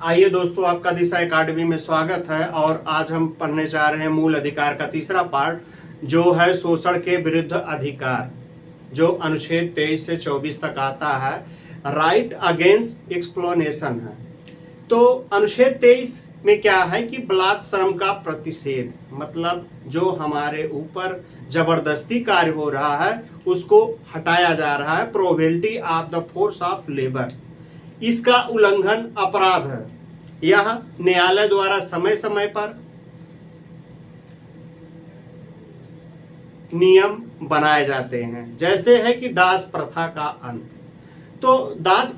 आइए दोस्तों, आपका दिशा एकेडमी में स्वागत है। और आज हम पढ़ने जा रहे हैं मूल अधिकार का तीसरा पार्ट, जो है शोषण के विरुद्ध अधिकार, जो अनुच्छेद 23 से 24 तक आता है। राइट अगेंस्ट एक्सप्लॉयटेशन है। तो अनुच्छेद 23 में क्या है कि बलात् श्रम का प्रतिषेध, मतलब जो हमारे ऊपर जबरदस्ती कार्य हो रहा है उसको हटाया जा रहा है। Prohibition of the force of labour, इसका उल्लंघन अपराध है। यह न्यायालय द्वारा समय समय पर नियम बनाए जाते हैं। जैसे है कि दास प्रथा का अंत। तो दास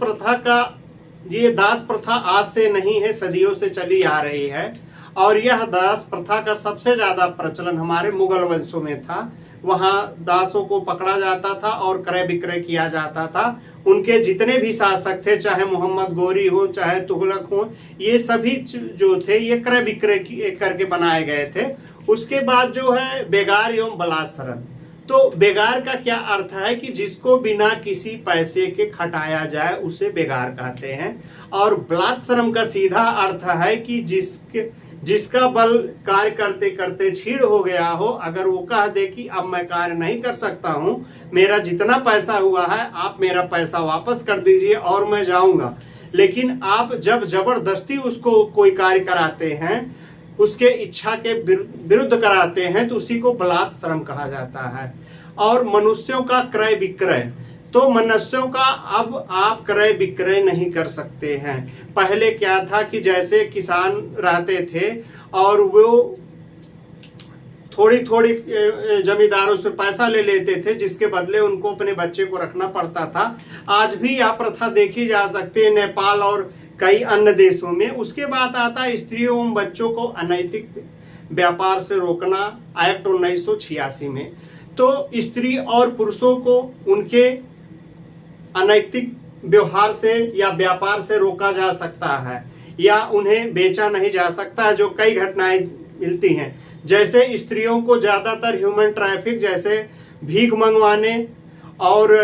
प्रथा आज से नहीं है, सदियों से चली आ रही है। और यह दास प्रथा का सबसे ज्यादा प्रचलन हमारे मुगल वंशों में था। वहां दासों को पकड़ा जाता था और क्रय विक्रय किया जाता था। उनके जितने भी शासक थे, चाहे मोहम्मद गोरी हो चाहे तुगलक हो, ये सभी जो थे ये क्रय विक्रय करके बनाए गए थे। उसके बाद जो है बेगार एवं बलात् श्रम। तो बेगार का क्या अर्थ है कि जिसको बिना किसी पैसे के खटाया जाए उसे बेगार कहते हैं। और बलात् श्रम का सीधा अर्थ है कि जिसका बल कार्य करते करते क्षीण हो गया हो, अगर वो कह दे कि अब मैं कार्य नहीं कर सकता हूं, मेरा जितना पैसा हुआ है आप मेरा पैसा वापस कर दीजिए और मैं जाऊंगा। लेकिन आप जब जबरदस्ती उसको कोई कार्य कराते हैं, उसके इच्छा के विरुद्ध कराते हैं, तो उसी को बलात् श्रम कहा जाता है। और मनुष्यों का क्रय विक्रय, तो मनुष्यों का अब आप क्रय विक्रय नहीं कर सकते हैं। पहले क्या था कि जैसे किसान रहते थे और वो थोड़ी थोड़ी जमींदारों से पैसा ले लेते थे, जिसके बदले उनको अपने बच्चे को रखना पड़ता था। आज भी यह प्रथा देखी जा सकती है नेपाल और कई अन्य देशों में। उसके बाद आता है स्त्रियों एवं बच्चों को अनैतिक व्यापार से रोकना, एक्ट 1986 में। तो स्त्री और पुरुषों को उनके अनैतिक व्यवहार से या व्यापार से रोका जा सकता है, या उन्हें बेचा नहीं जा सकता, जो कई घटनाएं मिलती हैं। जैसे स्त्रियों को ज्यादातर ह्यूमन ट्रैफिक, जैसे भीख मंगवाने और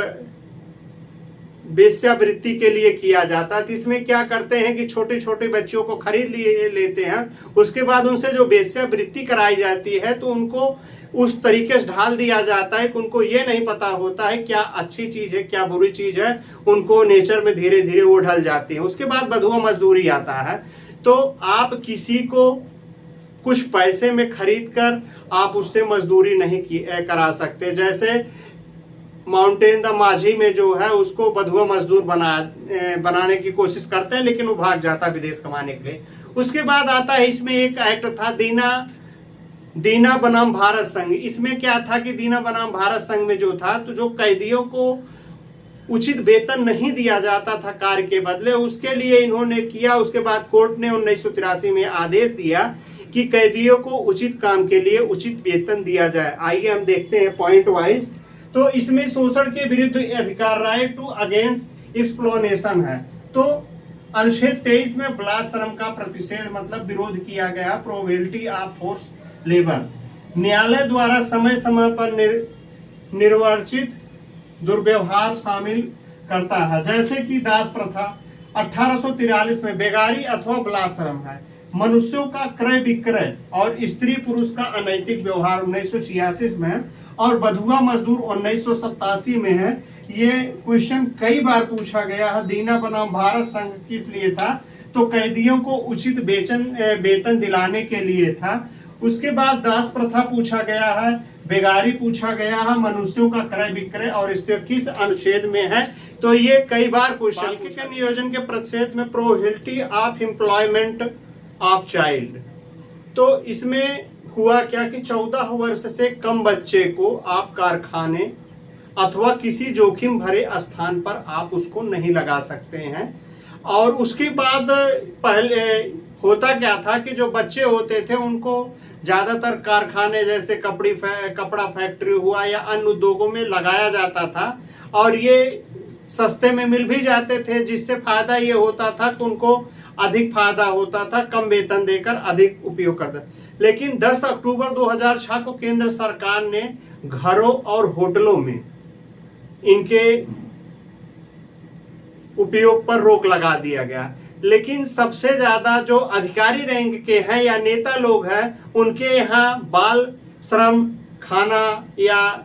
वेश्यावृत्ति के लिए किया जाता है। तो इसमें क्या करते हैं कि छोटे छोटे बच्चों को खरीद लेते हैं, उसके बाद उनसे जो वेश्यावृत्ति कराई जाती है तो उनको उस तरीके से ढाल दिया जाता है कि उनको ये नहीं पता होता है क्या अच्छी चीज है क्या बुरी चीज है। उनको नेचर में धीरे धीरे वो ढल जाती है। उसके बाद बधुआ मजदूरी आता है। तो आप किसी को कुछ पैसे में खरीद कर आप उससे मजदूरी नहीं करा सकते। जैसे माउंटेन द माझी में जो है उसको बधुआ मजदूर बनाने की कोशिश करते हैं, लेकिन वो भाग जाता है विदेश कमाने के लिए। उसके बाद आता है, इसमें एक एक्ट था दीना बनाम भारत संघ। इसमें क्या था कि दीना बनाम भारत संघ में जो था, तो जो कैदियों को उचित वेतन नहीं दिया जाता था कार्य के बदले, उसके लिए इन्होंने किया। उसके बाद कोर्ट ने 1983 में आदेश दिया कि कैदियों को उचित काम के लिए उचित वेतन दिया जाए। आइए हम देखते हैं पॉइंट वाइज। तो इसमें शोषण के विरुद्ध अधिकार, राइट टू अगेंस्ट एक्सप्लॉयटेशन है। तो अनुच्छेद 23 में बलात् श्रम का प्रतिषेध मतलब विरोध किया गया। प्रोहिबिलिटी ऑफ फोर्स लेबर, न्यायालय द्वारा समय समय पर निर्वाचित दुर्व्यवहार शामिल करता है। जैसे कि दास प्रथा 1843 में बेगारी अथवा बलात् श्रम है। मनुष्यों का क्रय विक्रय और स्त्री पुरुष का अनैतिक व्यवहार 1986 में है। और बधुआ मजदूर 1987 में है। ये क्वेश्चन कई बार पूछा गया है। दीना बनाम भारत संघ किस लिए था, तो कैदियों को उचित वेतन दिलाने के लिए था। उसके बाद दास प्रथा पूछा गया है, बेगारी पूछा गया है, मनुष्यों का क्रय विक्रय और इसके किस अनुच्छेद में है। तो ये कई बार क्वेश्चन के नियोजन के प्रतिषेध में प्रोहिबिलिटी ऑफ एम्प्लॉयमेंट ऑफ चाइल्ड। तो इसमें हुआ क्या कि 14 वर्ष से कम बच्चे को आप कारखाने अथवा किसी जोखिम भरे स्थान पर आप उसको नहीं लगा सकते हैं। और उसके बाद पहले होता क्या था कि जो बच्चे होते थे उनको ज्यादातर कारखाने जैसे कपड़ा फैक्ट्री हुआ या अन्य उद्योगों में लगाया जाता था, और ये सस्ते में मिल भी जाते थे, जिससे फायदा ये होता था कि उनको अधिक फायदा होता था, कम वेतन देकर अधिक उपयोग करते। लेकिन 10 अक्टूबर 2006 को केंद्र सरकार ने घरों और होटलों में इनके उपयोग पर रोक लगा दिया गया। लेकिन सबसे ज्यादा जो अधिकारी रैंक के हैं या नेता लोग हैं, उनके यहाँ बाल श्रम, खाना या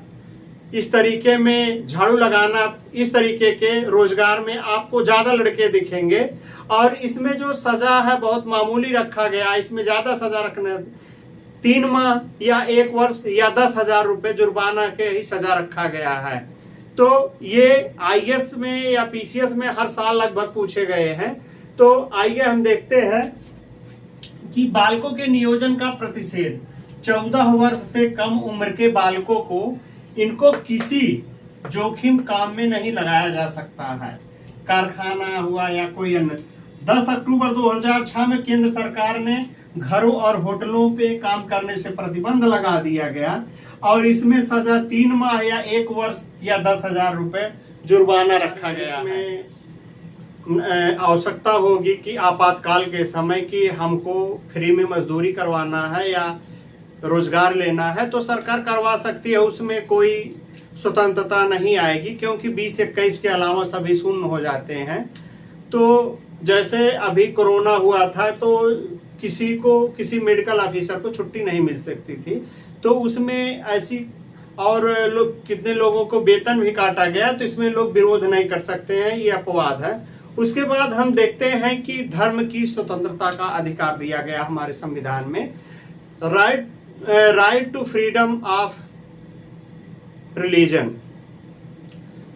इस तरीके में झाड़ू लगाना, इस तरीके के रोजगार में आपको ज्यादा लड़के दिखेंगे। और इसमें जो सजा है बहुत मामूली रखा गया, इसमें ज्यादा सजा रखना 3 माह या 1 वर्ष या 10,000 रुपए जुर्माना के ही सजा रखा गया है। तो ये आईएएस में या पीसीएस में हर साल लगभग पूछे गए हैं। तो आइए हम देखते हैं कि बालकों के नियोजन का प्रतिषेध। 14 वर्ष से कम उम्र के बालकों को इनको किसी जोखिम काम में नहीं लगाया जा सकता है। कारखाना हुआ या कोई अन्य। 10 अक्टूबर 2006 में केंद्र सरकार ने घरों और होटलों पे काम करने से प्रतिबंध लगा दिया गया और इसमें सजा 3 माह या 1 वर्ष या 10,000 रुपए जुर्माना रखा गया है। आवश्यकता होगी कि आपातकाल के समय की हमको फ्री में मजदूरी करवाना है या रोजगार लेना है तो सरकार करवा सकती है, उसमें कोई स्वतंत्रता नहीं आएगी, क्योंकि 20-21 के अलावा सभी शून्य हो जाते हैं। तो जैसे अभी कोरोना हुआ था तो किसी मेडिकल ऑफिसर को छुट्टी नहीं मिल सकती थी, तो उसमें ऐसी और लोग कितने लोगों को वेतन भी काटा गया, तो इसमें लोग विरोध नहीं कर सकते हैं, ये अपवाद है। उसके बाद हम देखते हैं कि धर्म की स्वतंत्रता का अधिकार दिया गया हमारे संविधान में। Right to freedom of religion.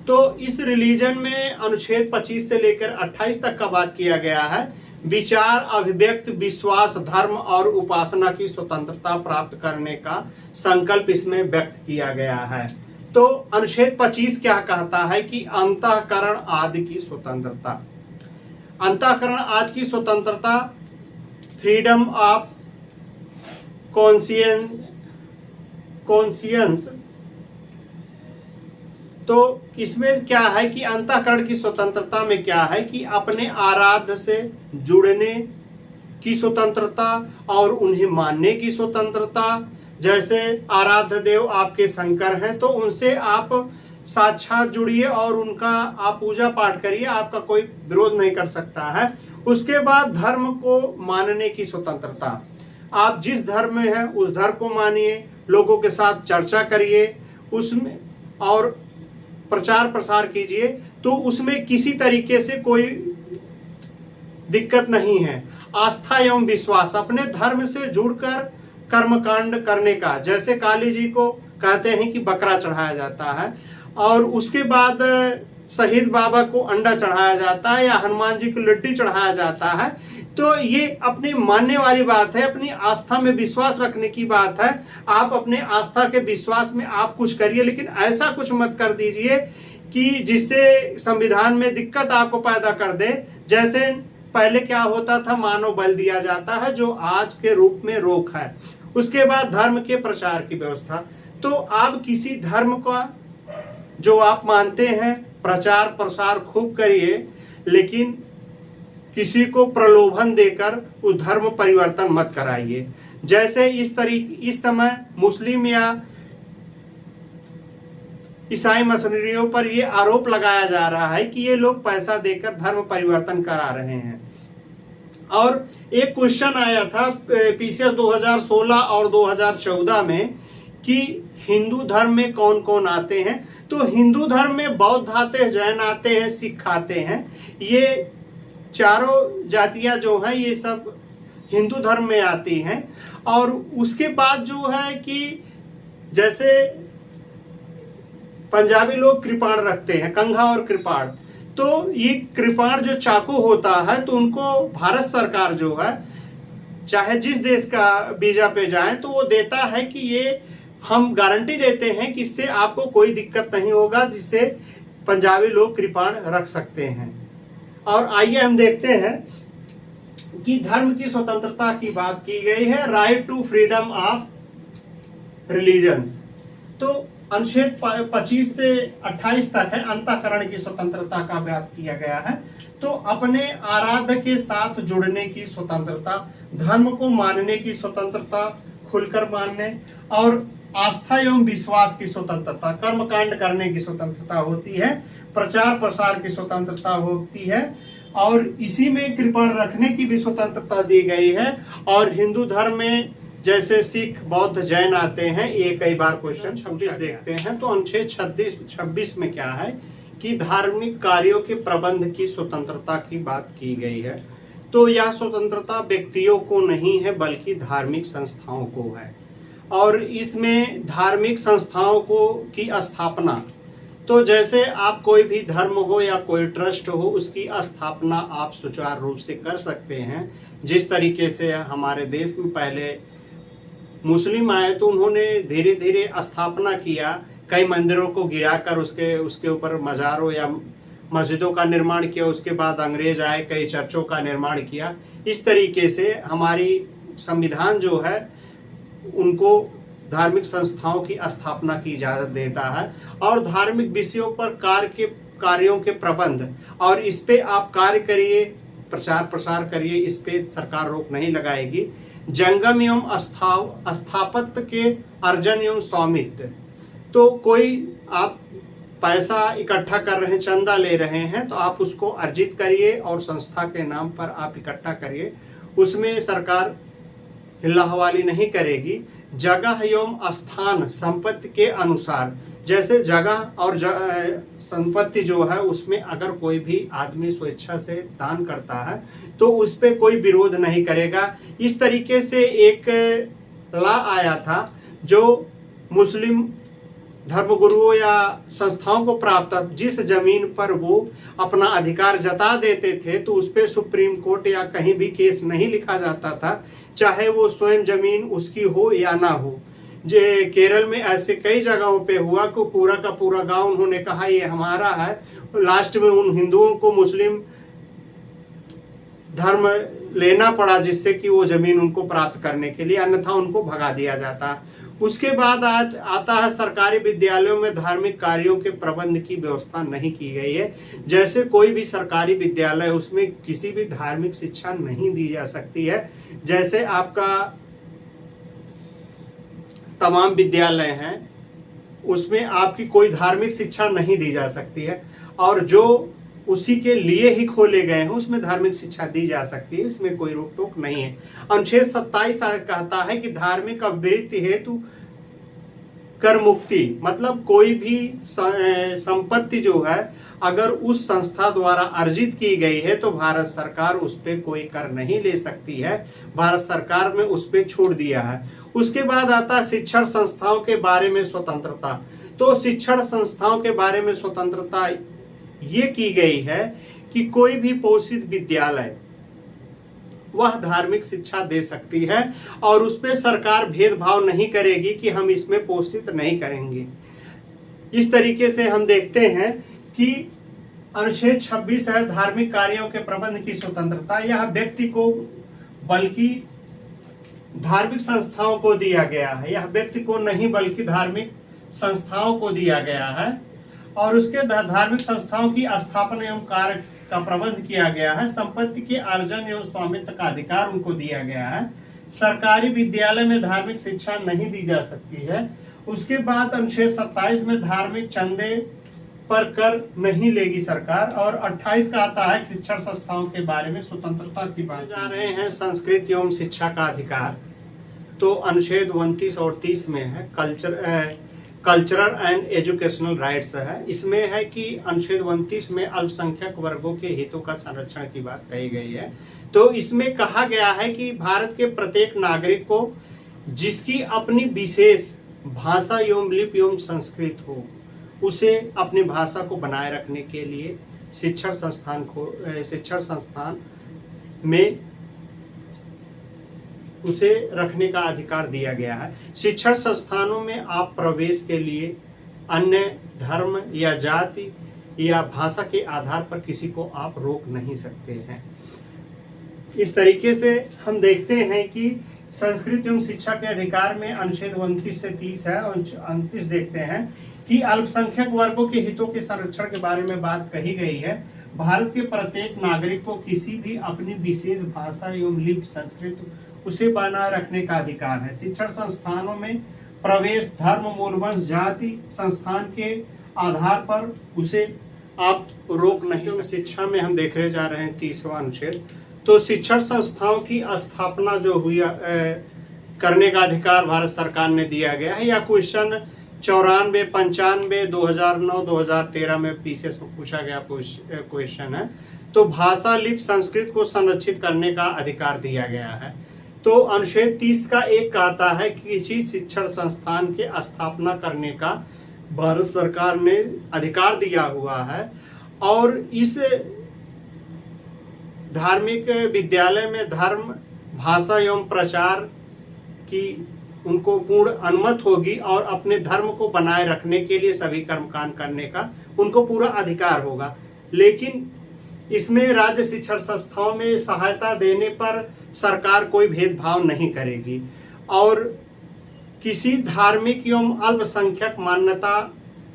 तो इस रिलीजन में अनुच्छेद 25 से लेकर 28 तक का बात किया गया है। विचार, अभिव्यक्ति, विश्वास, धर्म और उपासना की स्वतंत्रता प्राप्त करने का संकल्प इसमें व्यक्त किया गया है। तो अनुच्छेद 25 क्या कहता है कि अंतःकरण आदि की स्वतंत्रता। अंतःकरण आदि की स्वतंत्रता, फ्रीडम ऑफ कॉन्शियंस। तो इसमें क्या है कि अंतःकरण की स्वतंत्रता में क्या है कि अपने आराध्य से जुड़ने की स्वतंत्रता और उन्हें मानने की स्वतंत्रता। जैसे आराध्य देव आपके शंकर हैं तो उनसे आप साक्षात जुड़िए और उनका आप पूजा पाठ करिए, आपका कोई विरोध नहीं कर सकता है। उसके बाद धर्म को मानने की स्वतंत्रता। आप जिस धर्म में हैं उस धर्म को मानिए, लोगों के साथ चर्चा करिए उसमें और प्रचार प्रसार कीजिए, तो उसमें किसी तरीके से कोई दिक्कत नहीं है। आस्था एवं विश्वास, अपने धर्म से जुड़कर कर्मकांड करने का, जैसे काली जी को कहते हैं कि बकरा चढ़ाया जाता है और उसके बाद शहीद बाबा को अंडा चढ़ाया जाता है या हनुमान जी को लड्डू चढ़ाया जाता है। तो ये अपनी मानने वाली बात है, अपनी आस्था में विश्वास रखने की बात है। आप अपने आस्था के विश्वास में आप कुछ करिए, लेकिन ऐसा कुछ मत कर दीजिए कि जिससे संविधान में दिक्कत आपको पैदा कर दे। जैसे पहले क्या होता था, मानव बल दिया जाता है जो आज के रूप में रोक है। उसके बाद धर्म के प्रचार की व्यवस्था। तो आप किसी धर्म का जो आप मानते हैं प्रचार प्रसार खूब करिए, लेकिन किसी को प्रलोभन देकर उस धर्म परिवर्तन मत कराइए। जैसे इस समय मुस्लिम या ईसाई मिशनरियों पर ये आरोप लगाया जा रहा है कि ये लोग पैसा देकर धर्म परिवर्तन करा रहे हैं। और एक क्वेश्चन आया था पीसीएस 2016 और 2014 में कि हिंदू धर्म में कौन कौन आते हैं। तो हिंदू धर्म में बौद्ध आते हैं, जैन आते हैं, सिख आते हैं। ये चारों जातियां जो हैं ये सब हिंदू धर्म में आती हैं। और उसके बाद जो है कि जैसे पंजाबी लोग कृपाण रखते हैं, कंघा और कृपाण। तो ये कृपाण जो चाकू होता है तो उनको भारत सरकार जो है चाहे जिस देश का वीजा पे जाए तो वो देता है कि ये हम गारंटी देते हैं कि इससे आपको कोई दिक्कत नहीं होगा, जिससे पंजाबी लोग कृपाण रख सकते हैं। और आइए हम देखते हैं कि धर्म की स्वतंत्रता की बात की गई है, right to freedom of religion. तो अनुच्छेद 25 से 28 तक है, अंतःकरण की स्वतंत्रता का बात किया गया है। तो अपने आराध्य के साथ जुड़ने की स्वतंत्रता, धर्म को मानने की स्वतंत्रता, खुलकर मानने, और आस्था एवं विश्वास की स्वतंत्रता, कर्मकांड करने की स्वतंत्रता होती है, प्रचार प्रसार की स्वतंत्रता होती है, और इसी में कृपण रखने की भी स्वतंत्रता दी गई है। और हिंदू धर्म में जैसे सिख, बौद्ध, जैन आते हैं, ये कई बार क्वेश्चन 26 देखते हैं, तो अनुच्छेद 26 में क्या है कि धार्मिक कार्यों के प्रबंध की स्वतंत्रता की बात की गई है। तो यह स्वतंत्रता व्यक्तियों को नहीं है बल्कि धार्मिक संस्थाओं को है। और इसमें धार्मिक संस्थाओं को की स्थापना, तो जैसे आप कोई भी धर्म हो या कोई ट्रस्ट हो, उसकी स्थापना आप सुचारू रूप से कर सकते हैं। जिस तरीके से हमारे देश में पहले मुस्लिम आए तो उन्होंने धीरे धीरे स्थापना किया, कई मंदिरों को गिराकर उसके ऊपर मज़ारों या मस्जिदों का निर्माण किया। उसके बाद अंग्रेज आए, कई चर्चों का निर्माण किया। इस तरीके से हमारी संविधान जो है उनको धार्मिक संस्थाओं की स्थापना की इजाज़त देता है। और धार्मिक विषयों पर कार्यों के प्रबंध, और इस पे आप कार्य करिए, प्रचार प्रसार करिए, इस पे सरकार रोक नहीं लगाएगी। जंगम एवं स्थापत्य के अर्जन एवं स्वामित्व, तो कोई आप पैसा इकट्ठा कर रहे हैं, चंदा ले रहे हैं, तो आप उसको अर्जित करिए और संस्था के नाम पर आप इकट्ठा करिए, उसमें सरकार हिल्ला हवाली नहीं करेगी। जगह एवं स्थान संपत्ति के अनुसार, जैसे जगह और संपत्ति जो है उसमें अगर कोई भी आदमी स्वेच्छा से दान करता है तो उस पर कोई विरोध नहीं करेगा। इस तरीके से एक लॉ आया था जो मुस्लिम धर्मगुरुओं या संस्थाओं को प्राप्त था। जिस जमीन पर वो अपना अधिकार जता देते थे तो उस पर सुप्रीम कोर्ट या कहीं भी केस नहीं लिखा जाता था, चाहे वो स्वयं जमीन उसकी हो या ना हो। जे केरल में ऐसे कई जगहों पे हुआ कि पूरा का पूरा गांव उन्होंने कहा ये हमारा है, लास्ट में उन हिंदुओं को मुस्लिम धर्म लेना पड़ा जिससे कि वो जमीन उनको प्राप्त करने के लिए, अन्यथा उनको भगा दिया जाता। उसके बाद आता है सरकारी विद्यालयों में धार्मिक कार्यों के प्रबंध की व्यवस्था नहीं की गई है। जैसे कोई भी सरकारी विद्यालय, उसमें किसी भी धार्मिक शिक्षा नहीं दी जा सकती है। जैसे आपका तमाम विद्यालय हैं उसमें आपकी कोई धार्मिक शिक्षा नहीं दी जा सकती है, और जो उसी के लिए ही खोले गए हैं उसमें धार्मिक शिक्षा दी जा सकती है, इसमें कोई रोक टोक नहीं है। अनुच्छेद 27 कहता है कि धार्मिक अभिवृद्धि हेतु कर मुक्ति, मतलब कोई भी संपत्ति जो है अगर उस संस्था द्वारा अर्जित की गई है तो भारत सरकार उस पर कोई कर नहीं ले सकती है, भारत सरकार ने उस पर छोड़ दिया है। उसके बाद आता है शिक्षण संस्थाओं के बारे में स्वतंत्रता। तो शिक्षण संस्थाओं के बारे में स्वतंत्रता ये की गई है कि कोई भी पोषित विद्यालय वह धार्मिक शिक्षा दे सकती है और उस पर सरकार भेदभाव नहीं करेगी कि हम इसमें पोषित नहीं करेंगे। इस तरीके से हम देखते हैं कि अनुच्छेद 26 है धार्मिक कार्यों के प्रबंध की स्वतंत्रता। यह व्यक्ति को बल्कि धार्मिक संस्थाओं को दिया गया है, यह व्यक्ति को नहीं बल्कि धार्मिक संस्थाओं को दिया गया है। और उसके धार्मिक संस्थाओं की स्थापना एवं कार्य का प्रबंध किया गया है। संपत्ति के अर्जन एवं स्वामित्व का अधिकार उनको दिया गया है। सरकारी विद्यालय में धार्मिक शिक्षा नहीं दी जा सकती है। उसके बाद अनुच्छेद 27 में धार्मिक चंदे पर कर नहीं लेगी सरकार। और 28 का आता है शिक्षण संस्थाओं के बारे में स्वतंत्रता की बात जा रहे हैं। संस्कृत एवं शिक्षा का अधिकार, तो अनुच्छेद 29 और 30 में है कल्चरल एंड एजुकेशनल राइट्स है। इसमें है कि अनुच्छेद 29 में अल्पसंख्यक वर्गों के हितों का संरक्षण की बात कही गई है। तो इसमें कहा गया है कि भारत के प्रत्येक नागरिक को जिसकी अपनी विशेष भाषा एवं लिपि एवं संस्कृत हो, उसे अपनी भाषा को बनाए रखने के लिए शिक्षण संस्थान में उसे रखने का अधिकार दिया गया है। शिक्षण संस्थानों में आप प्रवेश के लिए अन्य धर्म या जाति या भाषा के आधार पर किसी को आप रोक नहीं सकते हैं। इस तरीके से हम देखते हैं कि संस्कृत एवं शिक्षा के अधिकार में अनुच्छेद 29 से 30 है। और 29 देखते हैं कि अल्पसंख्यक वर्गों के हितों के संरक्षण के बारे में बात कही गई है। भारत के प्रत्येक नागरिक को किसी भी अपनी विशेष भाषा एवं लिपि संस्कृत उसे बनाए रखने का अधिकार है। शिक्षण संस्थानों में प्रवेश धर्म, मूलवंश, जाति, संस्थान के आधार पर उसे आप रोक नहीं सकते। शिक्षा में हम देख रहे जा रहे हैं 30वां अनुच्छेद, तो शिक्षण संस्थाओं की स्थापना जो हुई करने का अधिकार भारत सरकार ने दिया गया है। या क्वेश्चन 94, 95, 2009, 2013 में पीछे से पूछा गया क्वेश्चन है। तो भाषा लिपि संस्कृत को संरक्षित करने का अधिकार दिया गया है। तो अनुच्छेद 30 का एक कहता है कि किसी शिक्षण संस्थान के स्थापना करने का भारत सरकार ने अधिकार दिया हुआ है, और इस धार्मिक विद्यालय में धर्म, भाषा एवं प्रचार की उनको पूर्ण अनुमति होगी, और अपने धर्म को बनाए रखने के लिए सभी कर्मकांड करने का उनको पूरा अधिकार होगा। लेकिन इसमें राज्य शिक्षण संस्थाओं में सहायता देने पर सरकार कोई भेदभाव नहीं करेगी, और किसी धार्मिक एवं अल्पसंख्यक मान्यता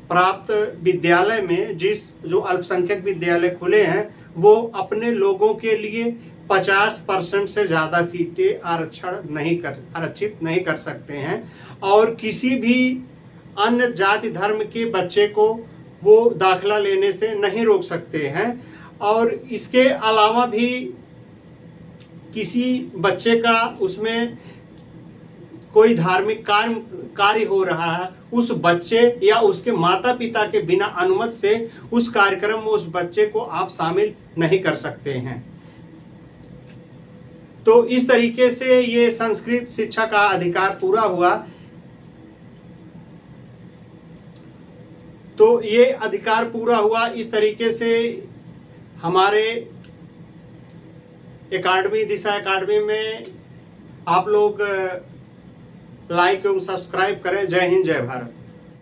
प्राप्त विद्यालय में जो अल्पसंख्यक विद्यालय खुले हैं वो अपने लोगों के लिए 50% से ज़्यादा सीटें आरक्षित नहीं कर सकते हैं, और किसी भी अन्य जाति धर्म के बच्चे को वो दाखिला लेने से नहीं रोक सकते हैं। और इसके अलावा भी किसी बच्चे का उसमें कोई धार्मिक कार्य हो रहा है, उस बच्चे या उसके माता पिता के बिना अनुमति से उस कार्यक्रम में उस बच्चे को आप शामिल नहीं कर सकते हैं। तो इस तरीके से ये संस्कृत शिक्षा का अधिकार पूरा हुआ। तो ये अधिकार पूरा हुआ इस तरीके से हमारे एकेडमी, दिशा एकेडमी में आप लोग लाइक एवं सब्सक्राइब करें। जय हिंद, जय भारत।